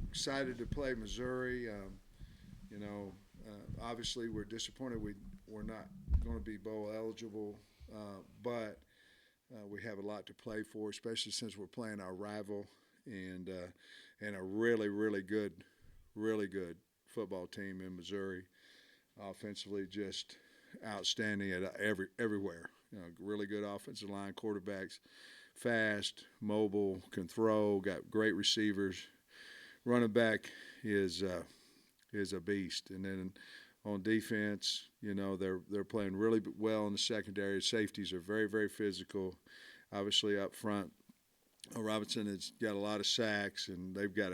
Excited to play Missouri. Obviously we're disappointed we're not going to be bowl eligible, but we have a lot to play for, especially since we're playing our rival and a really good football team in Missouri. Offensively, just outstanding at everywhere. Really good offensive line, quarterbacks, fast, mobile, can throw, got great receivers. Running back is a beast, and then on defense, they're playing really well in the secondary. Safeties are very physical. Obviously up front, Robinson has got a lot of sacks, and they've got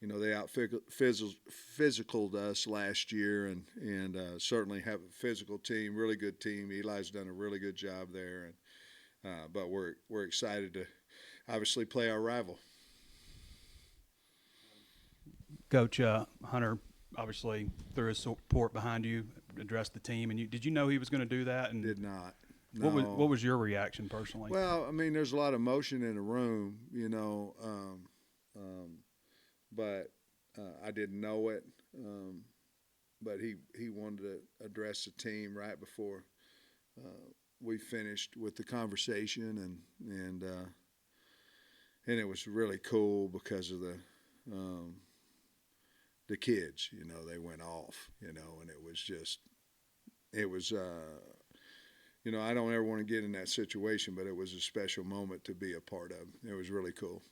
they out physicaled us last year, and certainly have a physical team, really good team. Eli's done a really good job there, and but we're excited to obviously play our rival. Coach Hunter obviously threw his support behind you, addressed the team, and did you know he was going to do that? And did not. No. What was your reaction personally? Well, I mean, there's a lot of emotion in the room, but I didn't know it. But he wanted to address the team right before we finished with the conversation, and it was really cool because of the kids. They went off. And it was. I don't ever want to get in that situation, but it was a special moment to be a part of. It was really cool.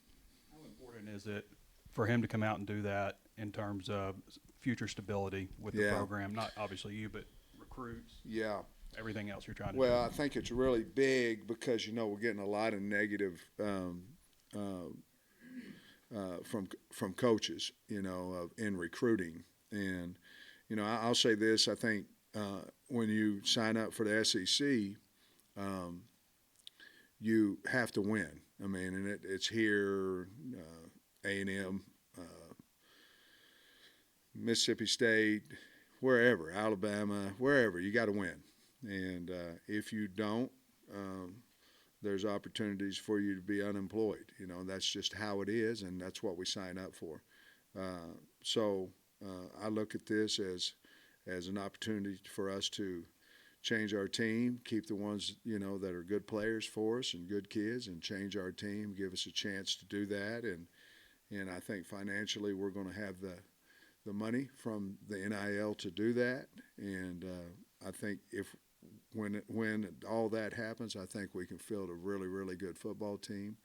How important is it for him to come out and do that in terms of future stability with the program? Not obviously you, but recruits. Yeah. Everything else you're trying to do. Well, I think it's really big because we're getting a lot of negative from coaches, in recruiting, and I'll say this: I think when you sign up for the SEC, you have to win. I mean, and it's here, A&M, Mississippi State, wherever, Alabama, wherever, you got to win. And if you don't, there's opportunities for you to be unemployed. That's just how it is, and that's what we sign up for. So I look at this as an opportunity for us to change our team, keep the ones, that are good players for us and good kids, and change our team, give us a chance to do that. And I think financially we're going to have the money from the NIL to do that. And I think when all that happens, I think we can field a really good football team.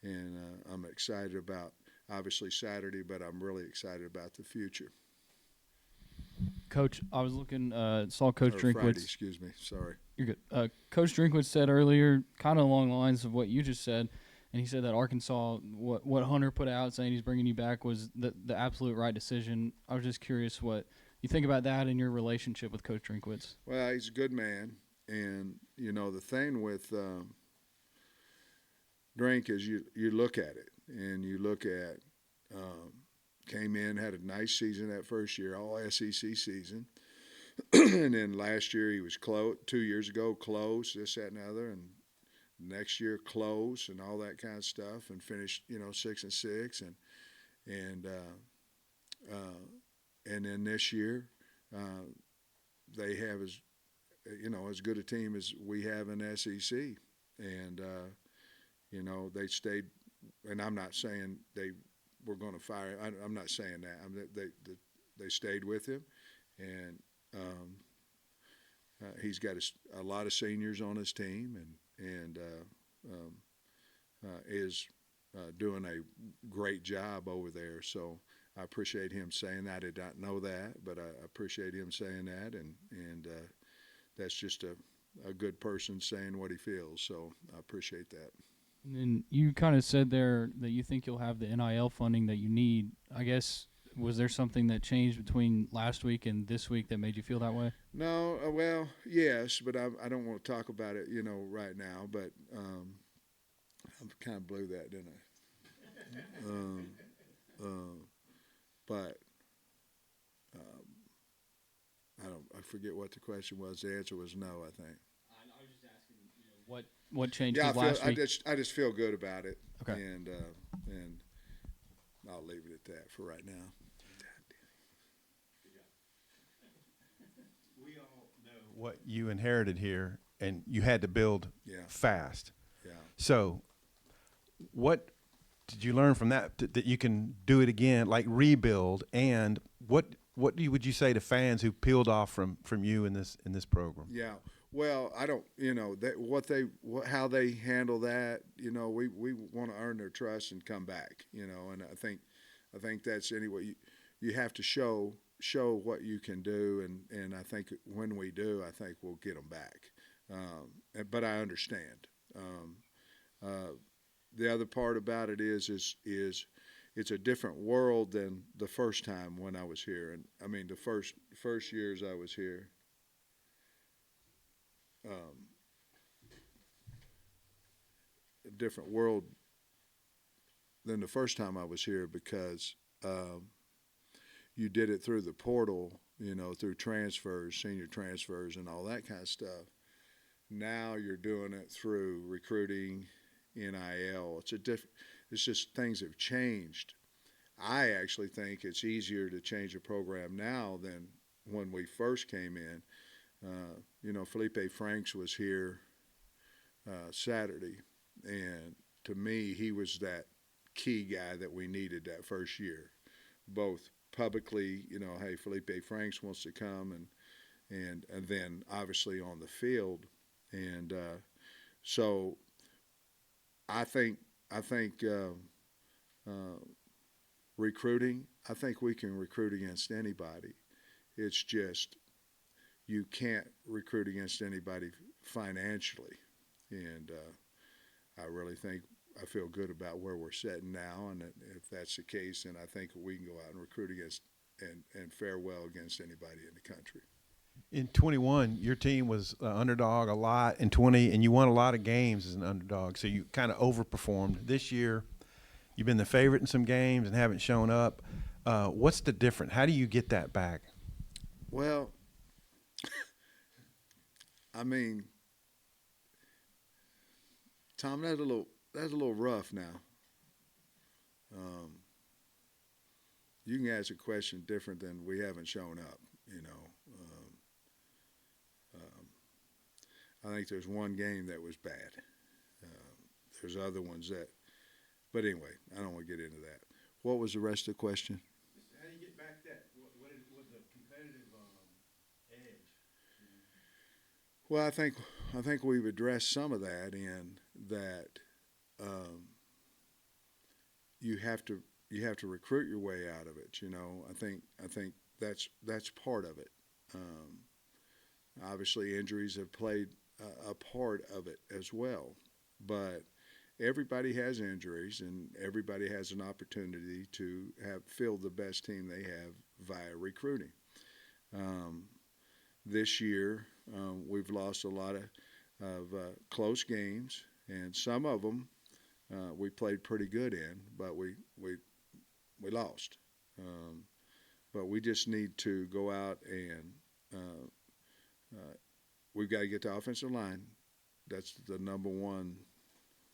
And I'm excited about, obviously, Saturday, but I'm really excited about the future. Coach, I was looking, saw Coach Drinkwitz. Friday, excuse me, sorry. You're good. Coach Drinkwitz said earlier, kind of along the lines of what you just said, and he said that Arkansas, what Hunter put out saying he's bringing you back was the absolute right decision. I was just curious what you think about that and your relationship with Coach Drinkwitz. Well, he's a good man, and the thing with Drink is you look at it, and you look at came in, had a nice season that first year, all SEC season. And then last year he was close, 2 years ago, close, this, that, and the other. And next year, close and all that kind of stuff, and finished, 6-6. And then this year they have as good a team as we have in SEC. And, they stayed, and I'm not saying we're going to fire. I'm not saying that. They stayed with him, and he's got a lot of seniors on his team, and is doing a great job over there. So I appreciate him saying that. I did not know that, but I appreciate him saying that, and that's just a good person saying what he feels. So I appreciate that. And then you kind of said there that you think you'll have the NIL funding that you need. I guess, was there something that changed between last week and this week that made you feel that way? No, well, yes, but I don't want to talk about it, right now. But I kind of blew that, didn't I? But I forget what the question was. The answer was no, I think. I was just asking, what changed last week? I just feel good about it. Okay. And I'll leave it at that for right now. We all know what you inherited here, and you had to build Yeah. fast. Yeah. So, what did you learn from that that you can do it again, like rebuild? And what would you say to fans who peeled off from you in this program? Yeah. Well, I don't, how they handle that, we want to earn their trust and come back, and I think that's anyway. You have to show what you can do, and I think when we do, I think we'll get them back. But I understand. The other part about it is it's a different world than the first time when I was here, and I mean the first years I was here. A different world than the first time I was here because you did it through the portal, through transfers, senior transfers, and all that kind of stuff. Now you're doing it through recruiting, NIL. It's just things have changed. I actually think it's easier to change a program now than when we first came in. Felipe Franks was here Saturday, and to me, he was that key guy that we needed that first year, both publicly, hey, Felipe Franks wants to come, and then obviously on the field, and so I think recruiting. I think we can recruit against anybody. It's just you can't recruit against anybody financially, and I really think I feel good about where we're sitting now, and if that's the case, then I think we can go out and recruit against and fare well against anybody in the country. In 21, your team was underdog a lot. In 20, and you won a lot of games as an underdog, so you kind of overperformed. This year, you've been the favorite in some games and haven't shown up. What's the difference? How do you get that back? Well, I mean, Tom, that's a little rough now. You can ask a question different than we haven't shown up, I think there's one game that was bad. There's other ones that, but anyway, I don't want to get into that. What was the rest of the question? How do you get back that? What was the competitive edge? Well, I think we've addressed some of that in that you have to recruit your way out of it. I think that's part of it. Obviously, injuries have played a part of it as well, but everybody has injuries, and everybody has an opportunity to field the best team they have via recruiting. This year, we've lost a lot of close games, and some of them we played pretty good in, but we lost. But we just need to go out and we've got to get the offensive line. That's the number one.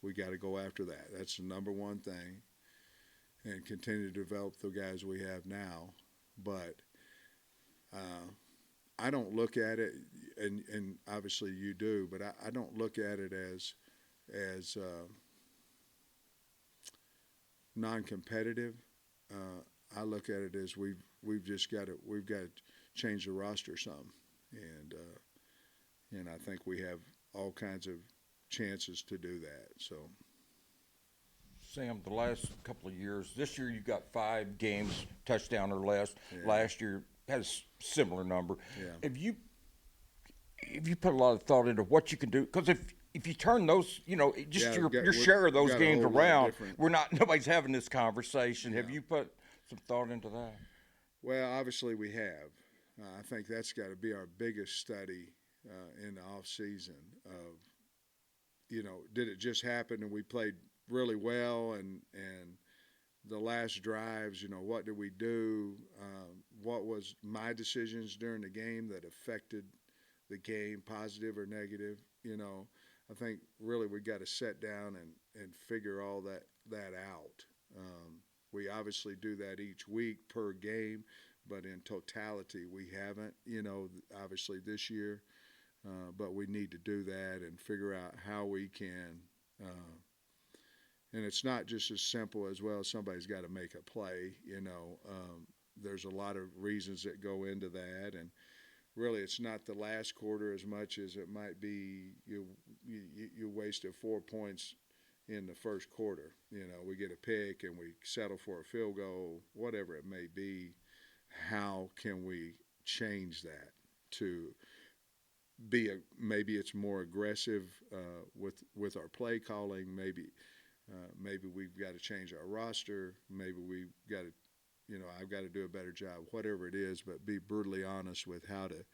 We got to go after that. That's the number one thing, and continue to develop the guys we have now. But I don't look at it, and obviously you do, but I don't look at it as non-competitive. I look at it as we've got to change the roster some, and I think we have all kinds of chances to do that. So, Sam, the last couple of years, this year you got 5 games, touchdown or less. Yeah. Last year had a similar number. Yeah. Have you put a lot of thought into what you can do? Because if you turn those, just your share of those games around, nobody's having this conversation. Yeah. Have you put some thought into that? Well, obviously we have. I think that's got to be our biggest study in the off season of, did it just happen and we played really well and the last drives, what did we do? What was my decisions during the game that affected the game, positive or negative? I think really we got to sit down and figure all that out. We obviously do that each week per game, but in totality, we haven't, obviously this year. But we need to do that and figure out how we can. And it's not just as simple as, well, somebody's got to make a play, there's a lot of reasons that go into that. And really, it's not the last quarter as much as it might be you wasted 4 points in the first quarter. We get a pick and we settle for a field goal, whatever it may be. How can we change that to maybe it's more aggressive with our play calling. Maybe we've got to change our roster. Maybe we've got to, I've got to do a better job. Whatever it is, but be brutally honest with how to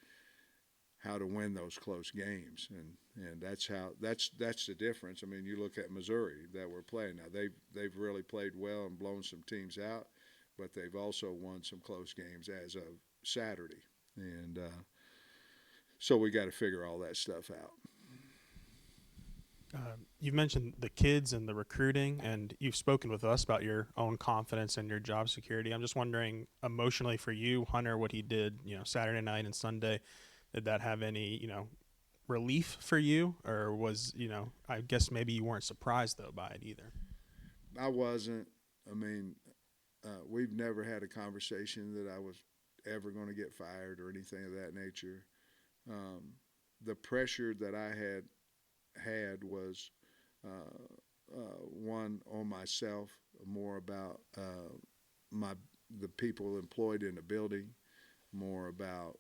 win those close games, and that's the difference. I mean, you look at Missouri that we're playing now. They've really played well and blown some teams out, but they've also won some close games as of Saturday, and so we got to figure all that stuff out. You've mentioned the kids and the recruiting, and you've spoken with us about your own confidence and your job security. I'm just wondering, emotionally for you, Hunter, what he did, Saturday night and Sunday, did that have any, relief for you, or was, I guess maybe you weren't surprised though by it either? I wasn't. I mean, we've never had a conversation that I was ever going to get fired or anything of that nature. The pressure that I had was one on myself, more about the people employed in the building, more about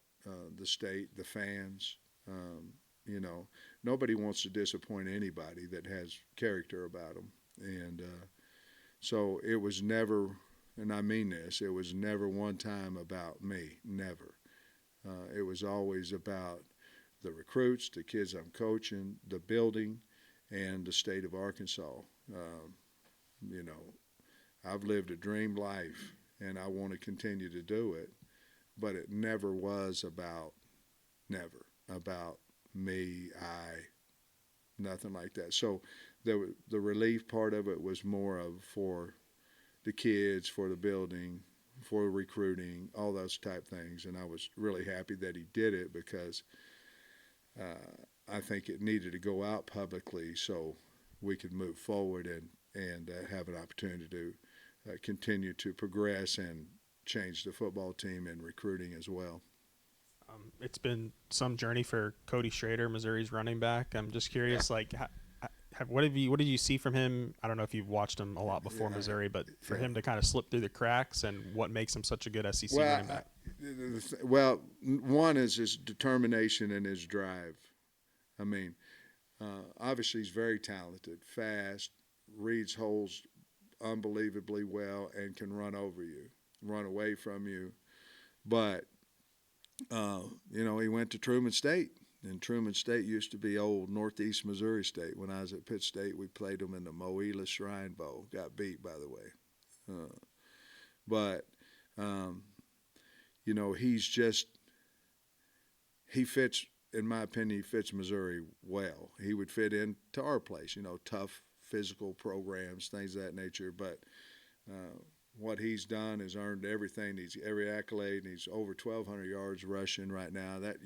the state, the fans. Nobody wants to disappoint anybody that has character about them, and so it was never, and I mean this, it was never one time about me, never. It was always about the recruits, the kids I'm coaching, the building, and the state of Arkansas. I've lived a dream life, and I want to continue to do it, but it never was about me, nothing like that. So the relief part of it was more of for the kids, for the building, for recruiting, all those type things, and I was really happy that he did it because I think it needed to go out publicly so we could move forward and have an opportunity to continue to progress and change the football team and recruiting as well. It's been some journey for Cody Schrader, Missouri's running back. I'm just curious, what did you see from him? I don't know if you've watched him a lot before Missouri, but for him to kind of slip through the cracks, and what makes him such a good SEC running back? Well, one is his determination and his drive. I mean, obviously he's very talented, fast, reads holes unbelievably well, and can run over you, run away from you. But, he went to Truman State, and Truman State used to be old Northeast Missouri State. When I was at Pitt State, we played them in the Moelia Shrine Bowl. Got beat, by the way. He fits, in my opinion, he fits Missouri well. He would fit into our place, tough physical programs, things of that nature. But what he's done has earned everything. He's every accolade, and he's over 1,200 yards rushing right now. That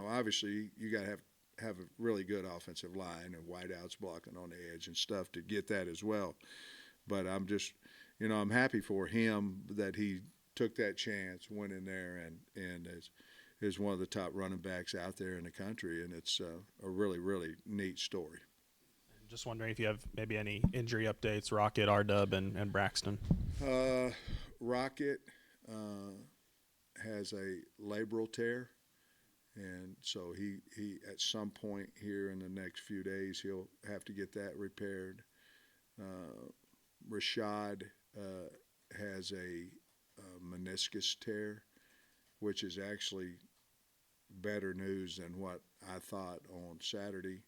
obviously you got to have a really good offensive line and wideouts blocking on the edge and stuff to get that as well. But I'm just, I'm happy for him that he took that chance, went in there, and is one of the top running backs out there in the country, and it's a really, really neat story. Just wondering if you have maybe any injury updates, Rocket, R-Dub, and Braxton. Rocket has a labral tear, and so he at some point here in the next few days he'll have to get that repaired. Rashad has a meniscus tear, which is actually better news than what I thought on Saturday,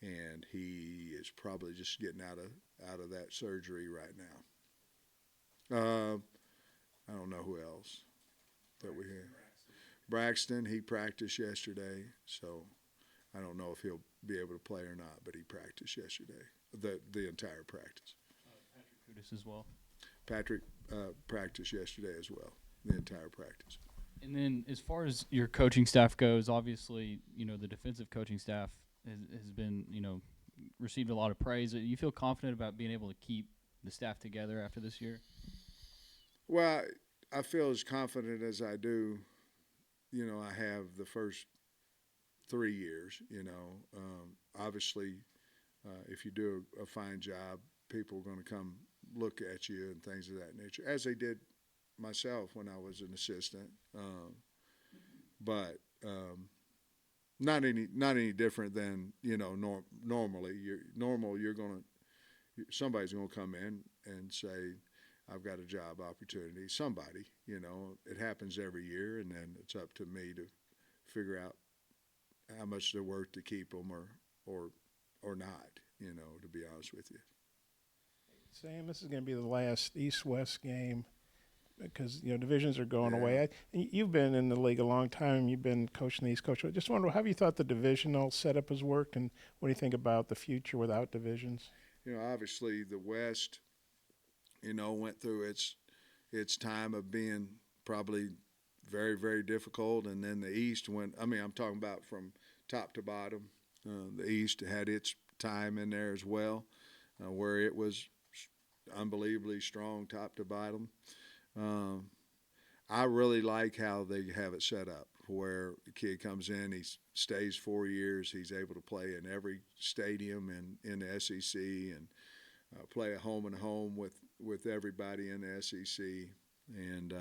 and he is probably just getting out of that surgery right now. I don't know who else that we have. Braxton, he practiced yesterday, so I don't know if he'll be able to play or not, but he practiced yesterday, the entire practice. Patrick Kudus as well. Patrick practiced yesterday as well, the entire practice. And then as far as your coaching staff goes, obviously, the defensive coaching staff has been, received a lot of praise. You feel confident about being able to keep the staff together after this year? Well, I feel as confident as I do. I have the first 3 years. Obviously, if you do a fine job, people are going to come look at you and things of that nature, as they did myself when I was an assistant. But not any different than normally. Somebody's going to come in and say, I've got a job opportunity. Somebody, it happens every year, and then it's up to me to figure out how much they're worth to keep them or not. To be honest with you. Sam, this is going to be the last East-West game because divisions are going away. You've been in the league a long time. You've been coaching the East Coast. I just wonder, how have you thought the divisional setup has worked, and what do you think about the future without divisions? Obviously the West, went through its time of being probably very, very difficult, and then the East went. I'm talking about from top to bottom. The East had its time in there as well, where it was unbelievably strong top to bottom. I really like how they have it set up, where the kid comes in, he stays 4 years, he's able to play in every stadium in the SEC and play a home and home with everybody in the SEC. And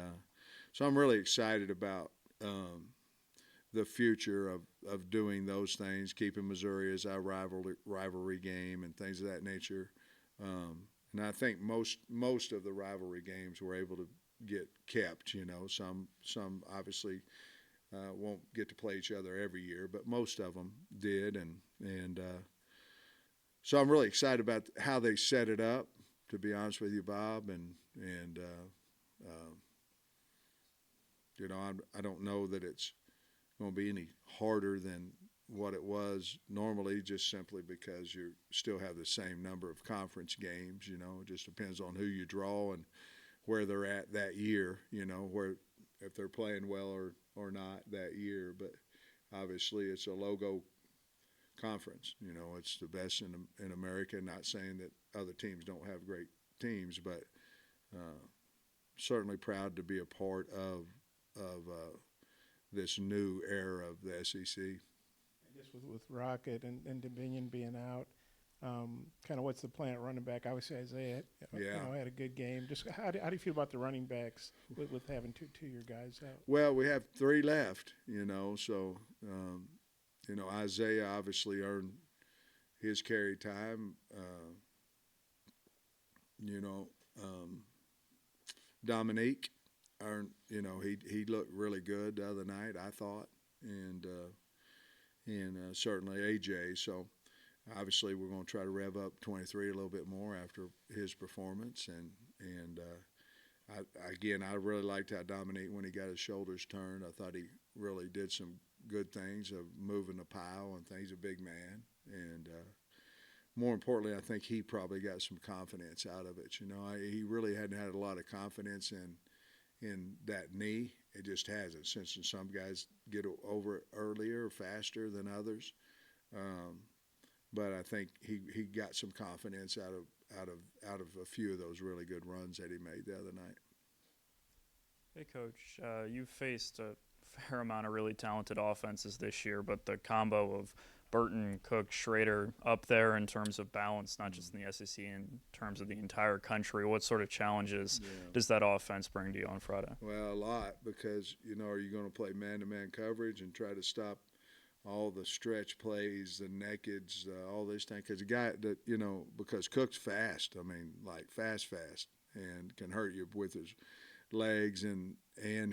so I'm really excited about the future of doing those things, keeping Missouri as our rivalry game and things of that nature. And I think most of the rivalry games were able to get kept. Some obviously won't get to play each other every year, but most of them did. And so I'm really excited about how they set it up, to be honest with you, Bob. I don't know that it's going to be any harder than what it was normally, just simply because you still have the same number of conference games. It just depends on who you draw and where they're at that year, where if they're playing well or not that year. But obviously it's a logo conference. It's the best in America. Not saying that other teams don't have great teams, but certainly proud to be a part of this new era of the SEC. I guess with Rocket and Dominion being out, kind of what's the plan at running back? Obviously Isaiah, had a good game. Just how do you feel about the running backs with having two of your guys out? Well, we have 3 left, so Isaiah obviously earned his carry time. Dominique earned, he looked really good the other night, I thought, and certainly AJ. So obviously we're going to try to rev up 23 a little bit more after his performance, and I really liked how Dominique, when he got his shoulders turned, I thought he really did some good things of moving the pile and things. A big man, and more importantly, I think he probably got some confidence out of it. He really hadn't had a lot of confidence in that knee. It just hasn't, since some guys get over it earlier or faster than others. But I think he got some confidence out of a few of those really good runs that he made the other night. Hey, Coach, you've faced a fair amount of really talented offenses this year, but the combo of Burton, Cook, Schrader up there in terms of balance, not just in the SEC, in terms of the entire country. What sort of challenges does that offense bring to you on Friday? Well, a lot, because, are you going to play man-to-man coverage and try to stop all the stretch plays, the nakeds, all these things? Because a guy that, because Cook's fast, like fast, and can hurt you with his legs and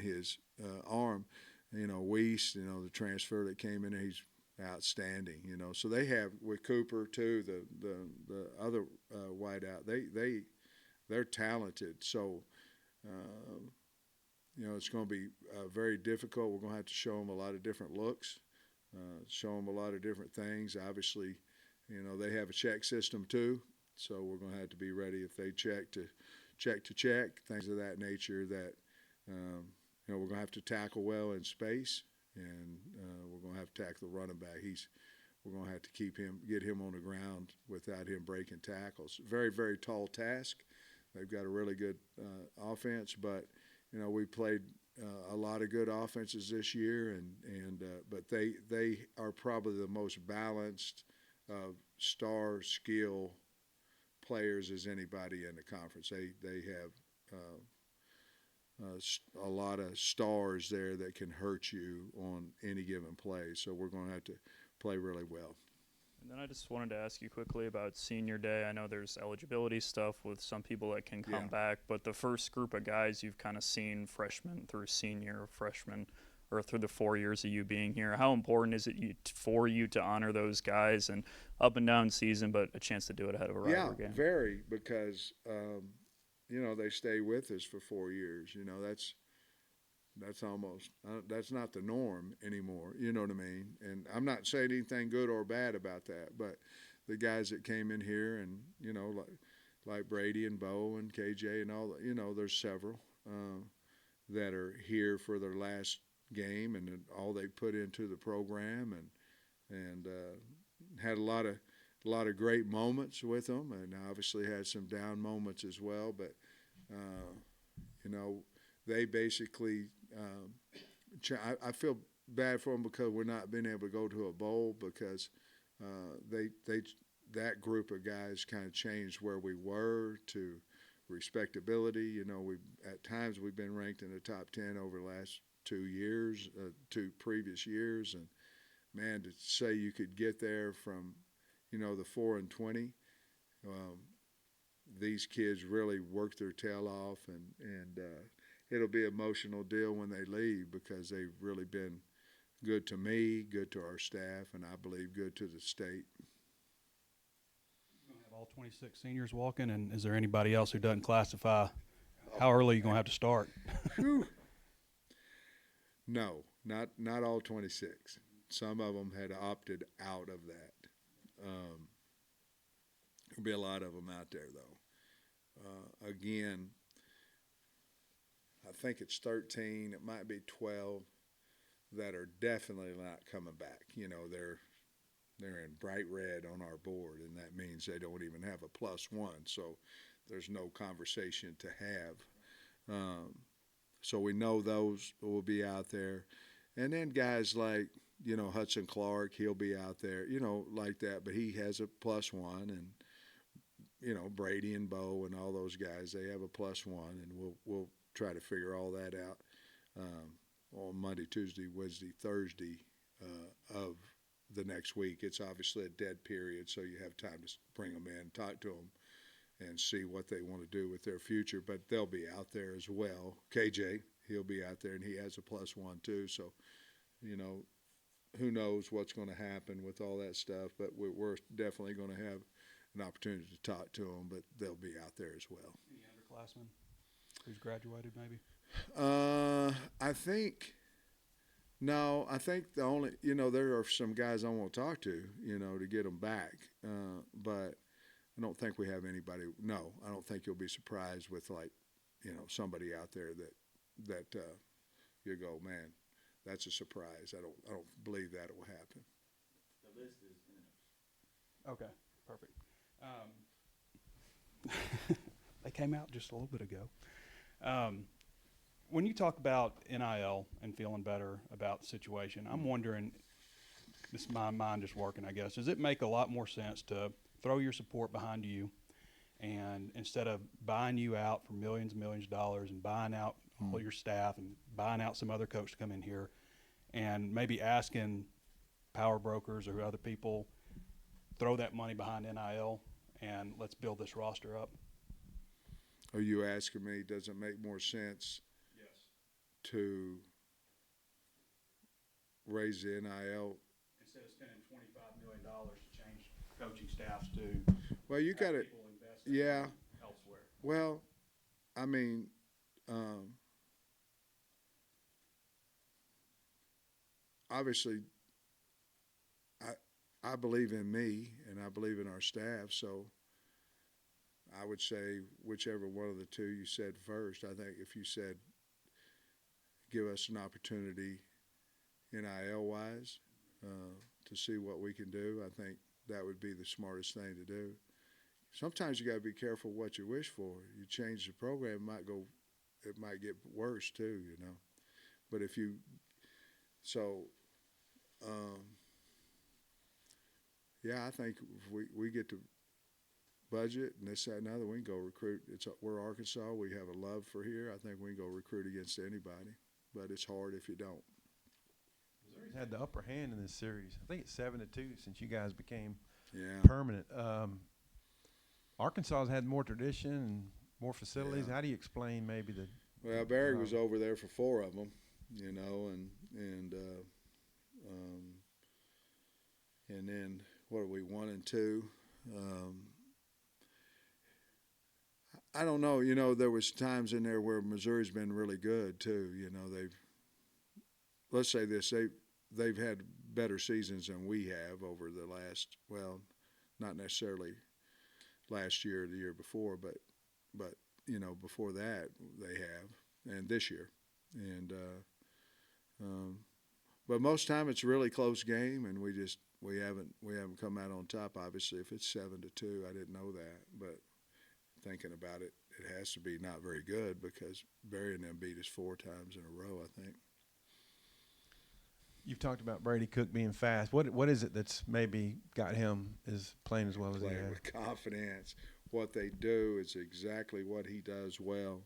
his arm. Weiss, the transfer that came in, he's outstanding. So they have, with Cooper too, the other wideout, they're talented. So it's going to be very difficult. We're going to have to show them a lot of different looks, show them a lot of different things. Obviously, they have a check system too, so we're going to have to be ready if they check to check to check, things of that nature that, we're going to have to tackle well in space, and we're going to have to tackle the running back. We're going to have to get him on the ground without him breaking tackles. Very, very tall task. They've got a really good offense, but, we played a lot of good offenses this year, but they are probably the most balanced star skill players as anybody in the conference. They have a lot of stars there that can hurt you on any given play. So we're going to have to play really well. And then I just wanted to ask you quickly about senior day. I know there's eligibility stuff with some people that can come back, but the first group of guys you've kind of seen freshman through senior, freshman, or through the 4 years of you being here, how important is it for you to honor those guys and up and down season, but a chance to do it ahead of a rivalry game? Yeah, very, because they stay with us for 4 years. That's almost that's not the norm anymore. You know what I mean? And I'm not saying anything good or bad about that, but the guys that came in here and like Brady and Bo and KJ and all, there's several that are here for their last game and all they put into the program and had a lot of great moments with them, and obviously had some down moments as well. But they basically I feel bad for them because we're not being able to go to a bowl because that group of guys kind of changed where we were to respectability. At times we've been ranked in the top 10 over the last 2 years, 2 previous years, and man, to say you could get there from the 4 and 20. These kids really work their tail off, and it'll be an emotional deal when they leave because they've really been good to me, good to our staff, and I believe good to the state. You're going to have all 26 seniors walking, and is there anybody else who doesn't classify? How early are you going to have to start? No, not all 26. Some of them had opted out of that. There'll be a lot of them out there, though. Again, I think it's 13. It might be 12 that are definitely not coming back. They're in bright red on our board, and that means they don't even have a +1. So there's no conversation to have. So we know those will be out there, and then guys like Hudson Clark, he'll be out there, like that. But he has a +1, and Brady and Bo and all those guys, they have a +1, and we'll try to figure all that out on Monday, Tuesday, Wednesday, Thursday of the next week. It's obviously a dead period, so you have time to bring them in, talk to them, and see what they want to do with their future. But they'll be out there as well. KJ, he'll be out there, and he has a +1 too. So, who knows what's going to happen with all that stuff. But we're definitely going to have an opportunity to talk to them, but they'll be out there as well. Any underclassmen who's graduated maybe? I think the only, there are some guys I want to talk to, to get them back. But I don't think we have anybody. No, I don't think you'll be surprised with somebody out there that you go, man, that's a surprise. I don't believe that will happen. The list is finished. Okay, perfect. They came out just a little bit ago. When you talk about NIL and feeling better about the situation, I'm wondering, this is my mind just working, I guess, does it make a lot more sense to throw your support behind you, and instead of buying you out for millions and millions of dollars and buying out all your staff and buying out some other coach to come in here, and maybe asking power brokers or other people, throw that money behind NIL and let's build this roster up? Are you asking me, does it make more sense to raise the NIL? Instead of spending $25 million to change coaching staffs to well, you got it. Yeah. Elsewhere. Well, I mean, obviously, I believe in me and I believe in our staff. So I would say whichever one of the two you said first. I think if you said give us an opportunity NIL wise to see what we can do, I think that would be the smartest thing to do. Sometimes you got to be careful what you wish for. You change the program, it might get worse too, you know. But if you, so, yeah, I think if we get to budget and this, that, and other, we can go recruit. We're Arkansas. We have a love for here. I think we can go recruit against anybody, but it's hard if you don't. Missouri's had the upper hand in this series. I think it's 7-2 since you guys became Yeah. permanent. Arkansas has had more tradition and more facilities. Yeah. How do you explain maybe the? Well, Barry was over there for 4 of them, you know, and then what are we 1 and 2? I don't know. You know, there was times in there where Missouri's been really good too. You know, let's say this, they've had better seasons than we have over the last, well, not necessarily last year or the year before, but you know, before that they have, and this year, and but most time it's a really close game, and we haven't come out on top. Obviously, if it's 7-2, I didn't know that, but thinking about it, it has to be not very good because Barry and them beat us 4 times in a row, I think. You've talked about Brady Cook being fast. What is it that's maybe got him is playing as well as he Playing has? with confidence. What they do is exactly what he does well.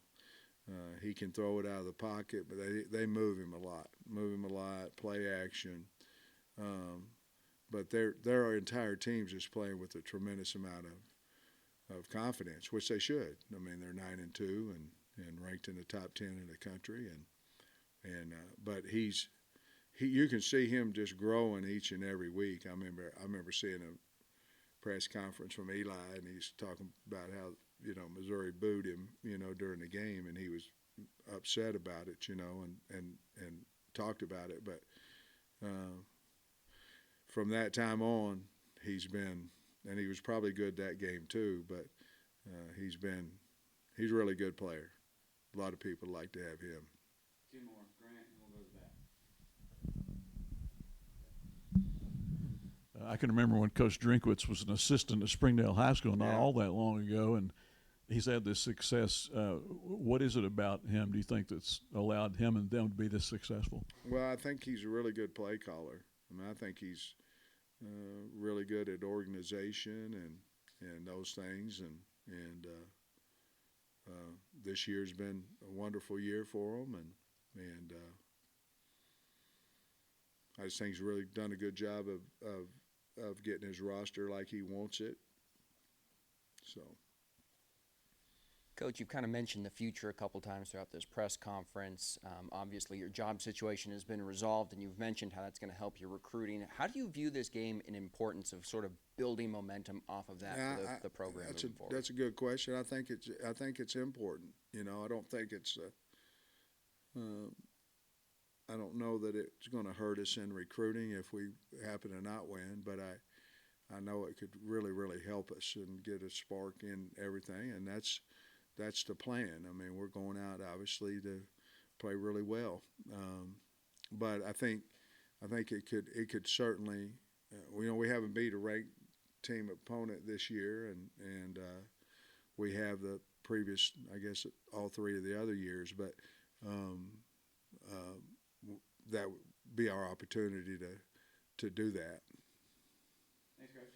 He can throw it out of the pocket, but they move him a lot, play action. But their entire team's just playing with a tremendous amount of confidence, which they should. I mean, they're 9-2 and ranked in the top 10 in the country, but you can see him just growing each and every week. I remember seeing a press conference from Eli, and he's talking about how, you know, Missouri booed him, you know, during the game, and he was upset about it, you know, and talked about it. But from that time on, he's been, and he was probably good that game too, but he's a really good player. A lot of people like to have him. 2 more, Grant, and we'll go to that. I can remember when Coach Drinkwitz was an assistant at Springdale High School not Yeah. all that long ago, and he's had this success. What is it about him, do you think, that's allowed him and them to be this successful? Well, I think he's a really good play caller. I mean, I think he's really good at organization and those things, and this year's been a wonderful year for him, and I just think he's really done a good job of getting his roster like he wants it. So. Coach, you've kind of mentioned the future a couple times throughout this press conference. Obviously, your job situation has been resolved, and you've mentioned how that's going to help your recruiting. How do you view this game in importance of sort of building momentum off of that for the program moving forward? That's a good question. I think it's important. You know, I don't think it's. I don't know that it's going to hurt us in recruiting if we happen to not win, but I know it could really, really help us and get a spark in everything, and that's the plan. I mean, we're going out obviously to play really well, but I think it could certainly. You know, we haven't beat a ranked team opponent this year, and we have the previous, I guess, all 3 of the other years, but that would be our opportunity to do that. Thanks, Coach.